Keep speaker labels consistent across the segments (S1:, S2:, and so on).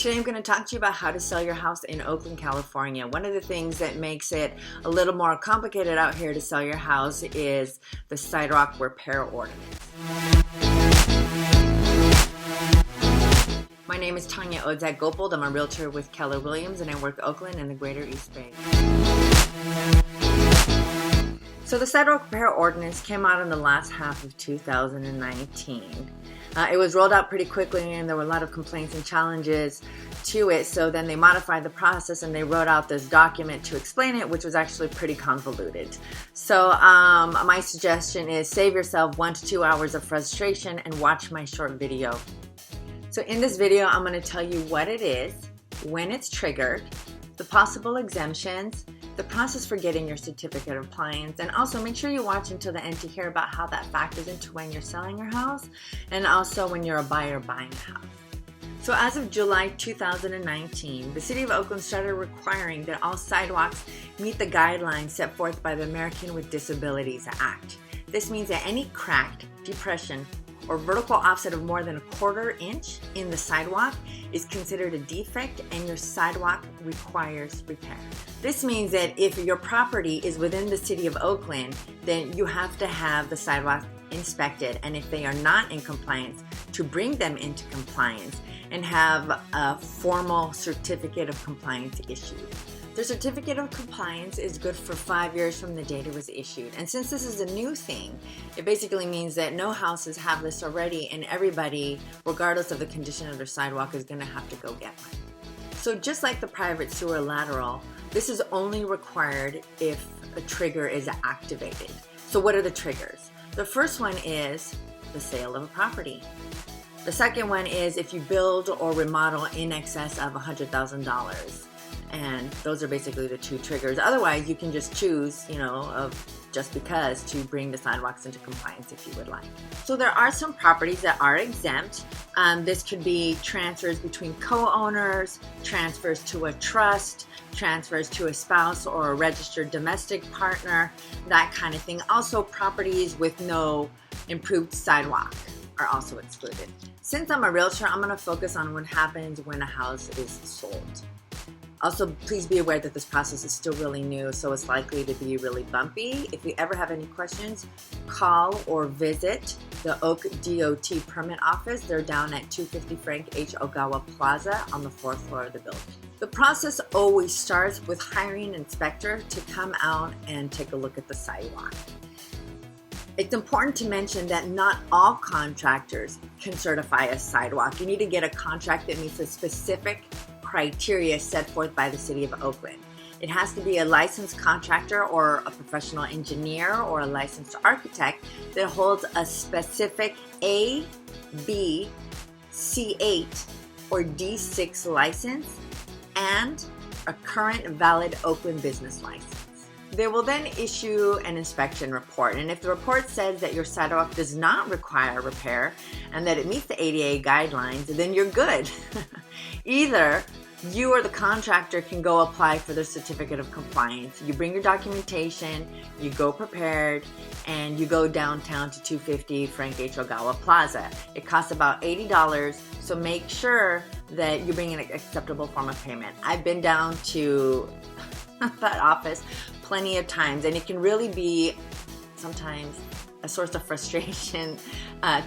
S1: Today I'm going to talk to you about how to sell your house in Oakland, California. One of the things that makes it a little more complicated out here to sell your house is the Sidewalk Repair Ordinance. My name is Tanja Odzak-Goppold. I'm a realtor with Keller Williams and I work Oakland and the Greater East Bay. So the Sidewalk Repair Ordinance came out in the last half of 2019. It was rolled out pretty quickly and there were a lot of complaints and challenges to it, so then they modified the process and they wrote out this document to explain it, which was actually pretty convoluted. So my suggestion is save yourself 1 to 2 hours of frustration and watch my short video. So in this video I'm going to tell you what it is, when it's triggered, the possible exemptions, the process for getting your certificate of compliance, and also make sure you watch until the end to hear about how that factors into when you're selling your house and also when you're a buyer buying a house. So as of July 2019, the City of Oakland started requiring that all sidewalks meet the guidelines set forth by the American with Disabilities Act. This means that any crack, depression, or vertical offset of more than 1/4 inch in the sidewalk is considered a defect and your sidewalk requires repair. This means that if your property is within the City of Oakland, then you have to have the sidewalk inspected, and if they are not in compliance, to bring them into compliance and have a formal certificate of compliance issued. The certificate of compliance is good for 5 years from the date it was issued. And since this is a new thing, it basically means that no houses have this already and everybody, regardless of the condition of their sidewalk, is going to have to go get one. So just like the private sewer lateral, this is only required if a trigger is activated. So what are the triggers? The first one is the sale of a property. The second one is if you build or remodel in excess of $100,000. And those are basically the two triggers. Otherwise, you can just choose, of just because to bring the sidewalks into compliance if you would like. So there are some properties that are exempt. This could be transfers between co-owners, transfers to a trust, transfers to a spouse or a registered domestic partner, that kind of thing. Also, properties with no improved sidewalk are also excluded. Since I'm a realtor, I'm going to focus on what happens when a house is sold. Also, please be aware that this process is still really new, so it's likely to be really bumpy. If you ever have any questions, call or visit the Oak DOT permit office. They're down at 250 Frank H. Ogawa Plaza on the 4th floor of the building. The process always starts with hiring an inspector to come out and take a look at the sidewalk. It's important to mention that not all contractors can certify a sidewalk. You need to get a contract that meets a specific criteria set forth by the City of Oakland. It has to be a licensed contractor or a professional engineer or a licensed architect that holds a specific A, B, C8 or D6 license and a current valid Oakland business license. They will then issue an inspection report, and if the report says that your sidewalk does not require repair and that it meets the ADA guidelines, then you're good. Either you or the contractor can go apply for the certificate of compliance. You bring your documentation, you go prepared, and you go downtown to 250 Frank H. Ogawa Plaza. It costs about $80, so make sure that you bring an acceptable form of payment. I've been down to that office plenty of times, and it can really be sometimes a source of frustration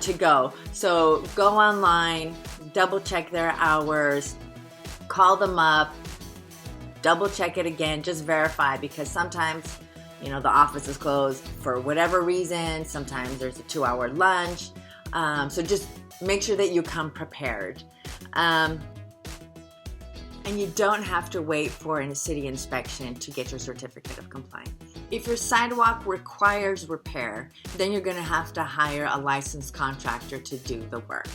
S1: to go. So go online, double check their hours, call them up, double check it again, just verify, because sometimes the office is closed for whatever reason. Sometimes there's a 2-hour lunch. So just make sure that you come prepared. And you don't have to wait for a city inspection to get your certificate of compliance. If your sidewalk requires repair, then you're going to have to hire a licensed contractor to do the work.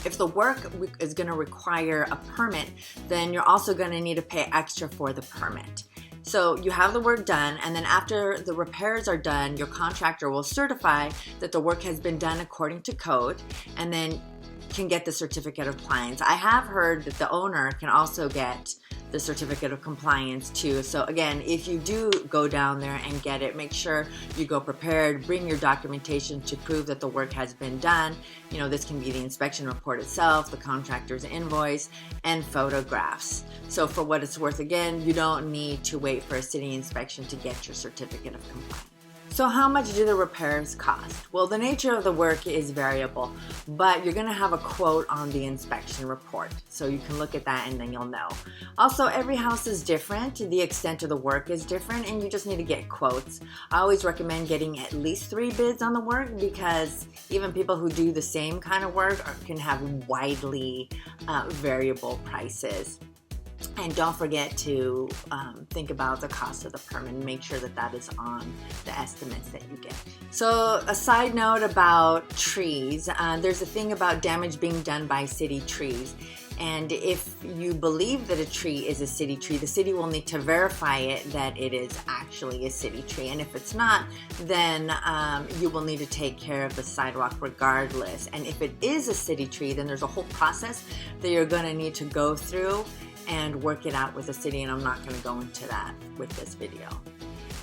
S1: If the work is going to require a permit, then you're also going to need to pay extra for the permit. So you have the work done, and then after the repairs are done, your contractor will certify that the work has been done according to code, and then can get the certificate of compliance. I have heard that the owner can also get the certificate of compliance too. So again, if you do go down there and get it, make sure you go prepared, bring your documentation to prove that the work has been done. You know, this can be the inspection report itself, the contractor's invoice, and photographs. So for what it's worth, again, you don't need to wait for a city inspection to get your certificate of compliance. So how much do the repairs cost? Well, the nature of the work is variable, but you're going to have a quote on the inspection report. So you can look at that and then you'll know. Also, every house is different. The extent of the work is different, and you just need to get quotes. I always recommend getting at least 3 bids on the work, because even people who do the same kind of work can have widely variable prices. And don't forget to think about the cost of the permit and make sure that that is on the estimates that you get. So a side note about trees, there's a thing about damage being done by city trees. And if you believe that a tree is a city tree, the city will need to verify it that it is actually a city tree. And if it's not, then you will need to take care of the sidewalk regardless. And if it is a city tree, then there's a whole process that you're going to need to go through and work it out with the city, and I'm not going to go into that with this video.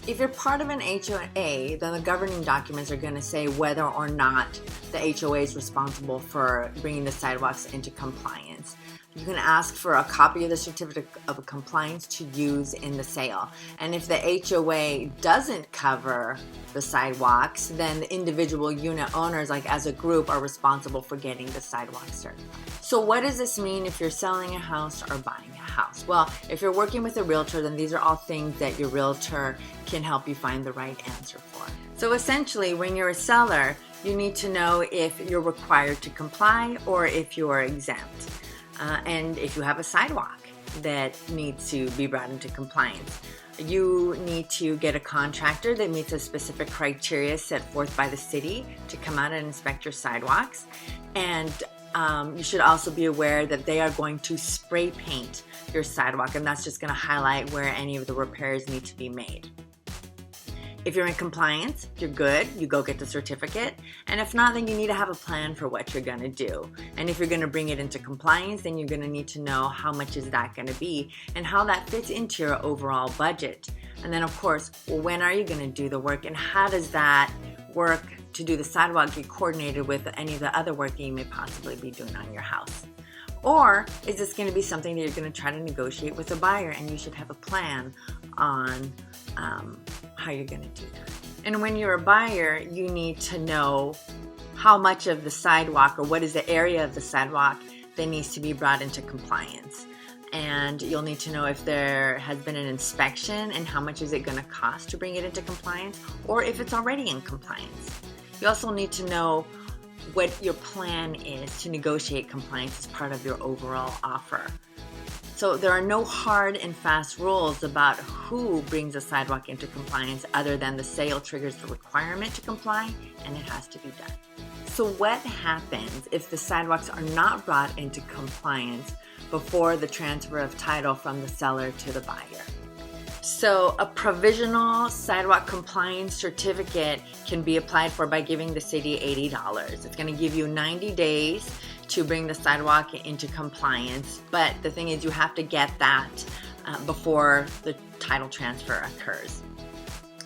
S1: If you're part of an HOA, then the governing documents are going to say whether or not the HOA is responsible for bringing the sidewalks into compliance. You can ask for a copy of the certificate of compliance to use in the sale. And if the HOA doesn't cover the sidewalks, then the individual unit owners, like as a group, are responsible for getting the sidewalks certified. So what does this mean if you're selling a house or buying a house? Well, if you're working with a realtor, then these are all things that your realtor can help you find the right answer for. So essentially, when you're a seller, you need to know if you're required to comply or if you're exempt. And if you have a sidewalk that needs to be brought into compliance. You need to get a contractor that meets a specific criteria set forth by the city to come out and inspect your sidewalks. And you should also be aware that they are going to spray paint your sidewalk, and that's just going to highlight where any of the repairs need to be made. If you're in compliance, you're good, you go get the certificate. And if not, then you need to have a plan for what you're gonna do. And if you're gonna bring it into compliance, then you're gonna need to know how much is that gonna be and how that fits into your overall budget. And then of course, well, when are you gonna do the work, and how does that work to do the sidewalk get coordinated with any of the other work that you may possibly be doing on your house? Or is this going to be something that you're going to try to negotiate with a buyer, and you should have a plan on how you're going to do that. And when you're a buyer, you need to know how much of the sidewalk, or what is the area of the sidewalk that needs to be brought into compliance. And you'll need to know if there has been an inspection and how much is it going to cost to bring it into compliance, or if it's already in compliance. You also need to know what your plan is to negotiate compliance as part of your overall offer. So there are no hard and fast rules about who brings a sidewalk into compliance, other than the sale triggers the requirement to comply, and it has to be done. So what happens if the sidewalks are not brought into compliance before the transfer of title from the seller to the buyer? So a provisional sidewalk compliance certificate can be applied for by giving the city $80. It's going to give you 90 days to bring the sidewalk into compliance, but the thing is, you have to get that before the title transfer occurs.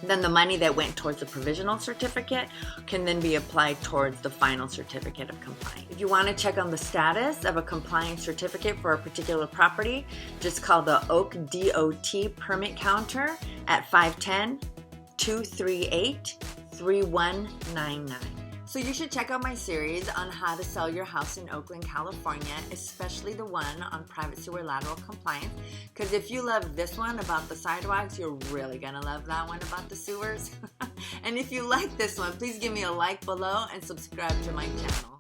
S1: Then the money that went towards the provisional certificate can then be applied towards the final certificate of compliance. If you want to check on the status of a compliance certificate for a particular property, just call the Oak DOT permit counter at 510-238-3199. So you should check out my series on how to sell your house in Oakland, California, especially the one on private sewer lateral compliance. Because if you love this one about the sidewalks, you're really gonna love that one about the sewers. And if you like this one, please give me a like below and subscribe to my channel.